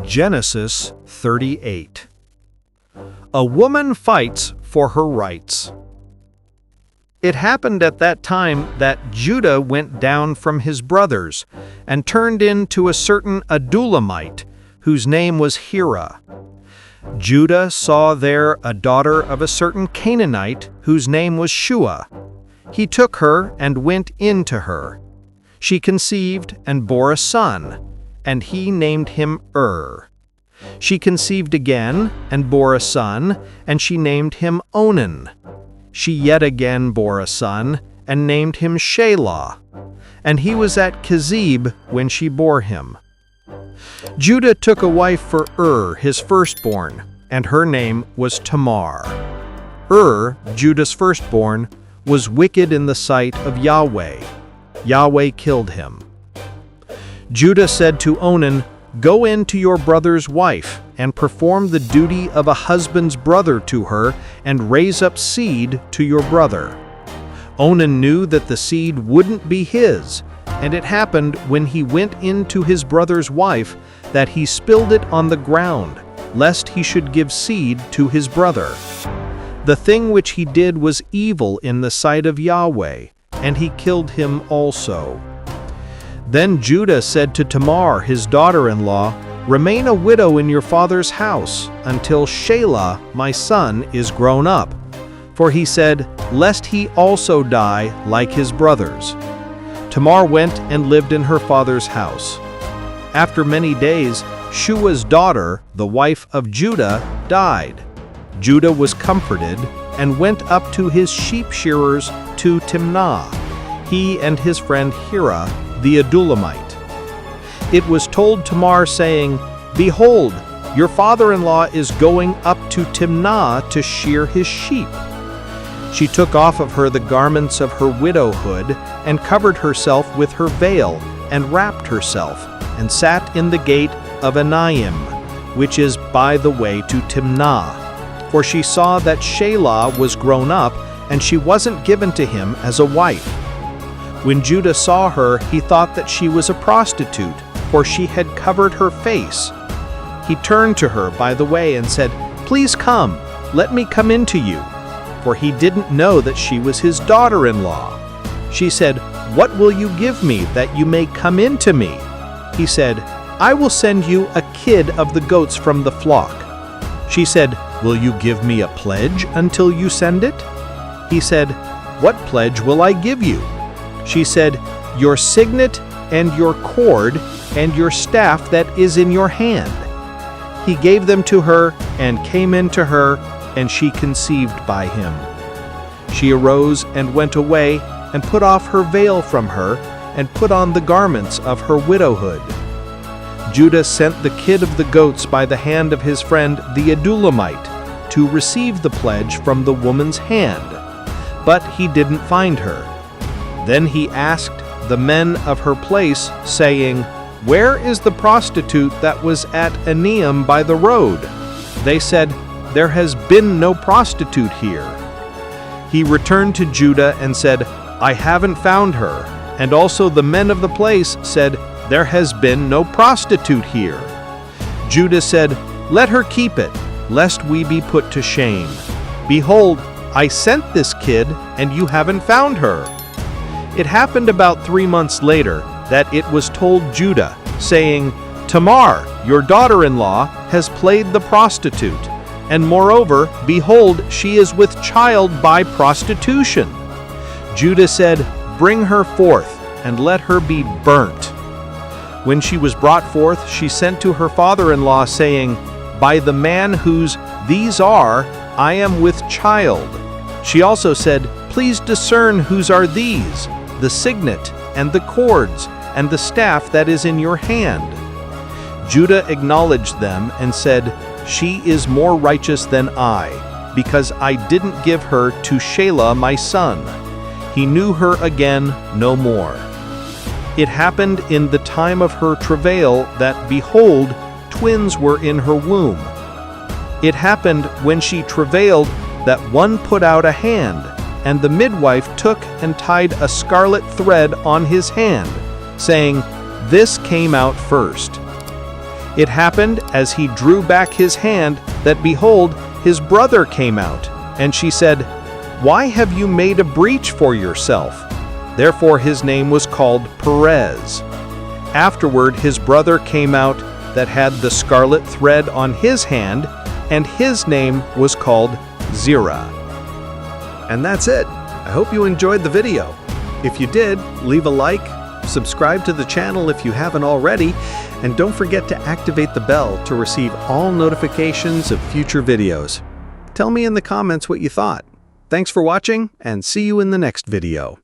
Genesis 38. A woman fights for her rights. It happened at that time that Judah went down from his brothers and turned into a certain Adulamite, whose name was Shelah. Judah saw there a daughter of a certain Canaanite, whose name was Shelah. He took her and went in to her. She conceived and bore a son, and he named him She conceived again and bore a son, and she named him Onan. She yet again bore a son, and named him Shelah. And he was at Kezib when she bore him. Judah took a wife for his firstborn, and her name was Tamar. Judah's firstborn, was wicked in the sight of Yahweh. Yahweh killed him. Judah said to Onan, "Go in to your brother's wife, and perform the duty of a husband's brother to her, and raise up seed to your brother." Onan knew that the seed wouldn't be his, and it happened when he went in to his brother's wife that he spilled it on the ground, lest he should give seed to his brother. The thing which he did was evil in the sight of Yahweh, and he killed him also. Then Judah said to Tamar, his daughter-in-law, "Remain a widow in your father's house until Shelah, my son, is grown up." For he said, "Lest he also die like his brothers." Tamar went and lived in her father's house. After many days, Shua's daughter, the wife of Judah, died. Judah was comforted and went up to his sheep shearers to Timnah, he and his friend Hira, the Adulamite. It was told Tamar, saying, "Behold, your father-in-law is going up to Timnah to shear his sheep." She took off of her the garments of her widowhood, and covered herself with her veil, and wrapped herself, and sat in the gate of Anaim, which is by the way to Timnah. For she saw that Shelah was grown up, and she wasn't given to him as a wife. When Judah saw her, he thought that she was a prostitute, for she had covered her face. He turned to her by the way and said, "Please come, let me come in to you," for he didn't know that she was his daughter-in-law. She said, "What will you give me that you may come in to me?" He said, "I will send you a kid of the goats from the flock." She said, "Will you give me a pledge until you send it?" He said, "What pledge will I give you?" She said, "Your signet and your cord and your staff that is in your hand." He gave them to her and came in to her, and she conceived by him. She arose and went away and put off her veil from her and put on the garments of her widowhood. Judah sent the kid of the goats by the hand of his friend the Adulamite to receive the pledge from the woman's hand, but he didn't find her. Then he asked the men of her place, saying, "Where is the prostitute that was at Anaim by the road?" They said, "There has been no prostitute here." He returned to Judah and said, "I haven't found her." And also the men of the place said, "There has been no prostitute here." Judah said, "Let her keep it, lest we be put to shame. Behold, I sent this kid, and you haven't found her." It happened about 3 months later that it was told Judah, saying, "Tamar, your daughter-in-law, has played the prostitute, and moreover, behold, she is with child by prostitution." Judah said, "Bring her forth, and let her be burnt." When she was brought forth, she sent to her father-in-law, saying, "By the man whose these are, I am with child." She also said, "Please discern whose are these, the signet, and the cords, and the staff that is in your hand." Judah acknowledged them and said, "She is more righteous than I, because I didn't give her to Shelah my son." He knew her again no more. It happened in the time of her travail that, behold, twins were in her womb. It happened when she travailed that one put out a hand, and the midwife took and tied a scarlet thread on his hand, saying, "This came out first." It happened as he drew back his hand that, behold, his brother came out. And she said, "Why have you made a breach for yourself?" Therefore his name was called Perez. Afterward his brother came out that had the scarlet thread on his hand, and his name was called Zerah. And that's it. I hope you enjoyed the video. If you did, leave a like, subscribe to the channel if you haven't already, and don't forget to activate the bell to receive all notifications of future videos. Tell me in the comments what you thought. Thanks for watching, and see you in the next video.